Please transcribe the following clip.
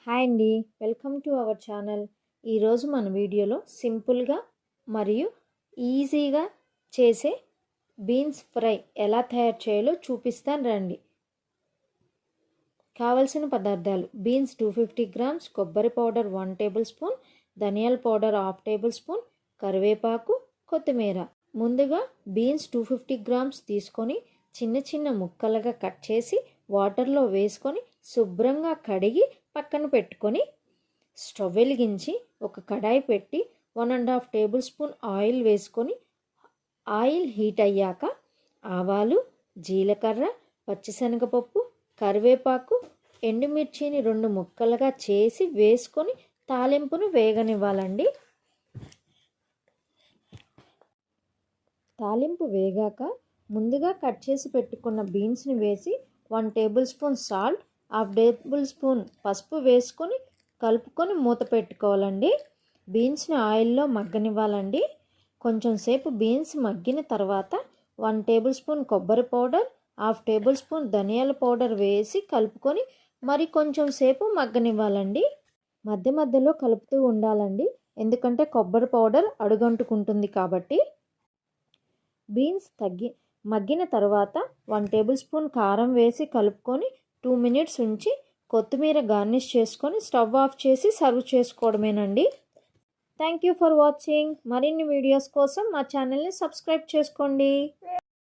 Hi అండి, welcome to our channel. ఈరోజు మన వీడియోలో సింపుల్గా మరియు ఈజీగా చేసే బీన్స్ ఫ్రై ఎలా తయారు చేయాలో చూపిస్తాను రండి. కావలసిన పదార్థాలు: బీన్స్ 250 గ్రామ్స్, కొబ్బరి పౌడర్ 1 టేబుల్ స్పూన్, ధనియాల పౌడర్ 1/2 టేబుల్ స్పూన్, కరివేపాకు, కొత్తిమీర. ముందుగా బీన్స్ 250 గ్రామ్స్ తీసుకొని చిన్న చిన్న ముక్కలుగా కట్ చేసి వాటర్లో వేసుకొని శుభ్రంగా కడిగి పక్కన పెట్టుకొని స్టవ్ వెలిగించి ఒక కడాయి పెట్టి 1.5 టేబుల్ స్పూన్ ఆయిల్ వేసుకొని ఆయిల్ హీట్ అయ్యాక ఆవాలు, జీలకర్ర, పచ్చిశనగపప్పు, కరివేపాకు, ఎండుమిర్చిని 2 ముక్కలుగా చేసి వేసుకొని తాలింపును వేగనివ్వాలండి. తాలింపు వేగాక ముందుగా కట్ చేసి పెట్టుకున్న బీన్స్ని వేసి 1 table spoon salt, 1/2 table spoon పసుపు వేసుకొని కలుపుకొని మూత పెట్టుకోవాలండి. బీన్స్ని ఆయిల్లో మగ్గనివ్వాలండి. కొంచెం సేపు బీన్స్ మగ్గిన తర్వాత 1 టేబుల్ స్పూన్ కొబ్బరి పౌడర్, 1/2 టేబుల్ స్పూన్ ధనియాల పౌడర్ వేసి కలుపుకొని మరి కొంచెం సేపు మగ్గనివ్వాలండి. మధ్య మధ్యలో కలుపుతూ ఉండాలండి, ఎందుకంటే కొబ్బరి పౌడర్ అడుగంటుకుంటుంది కాబట్టి. బీన్స్ మగ్గిన తర్వాత 1 టేబుల్ స్పూన్ కారం వేసి కలుపుకొని 2 మినిట్స్ ఉంచి కొత్తిమీర గార్నిష్ చేసుకొని స్టవ్ ఆఫ్ చేసి సర్వ్ చేసుకోవడమేనండి. Thank you for watching. మరిన్ని వీడియోస్ కోసం మా ఛానల్ని సబ్స్క్రైబ్ చేసుకోండి.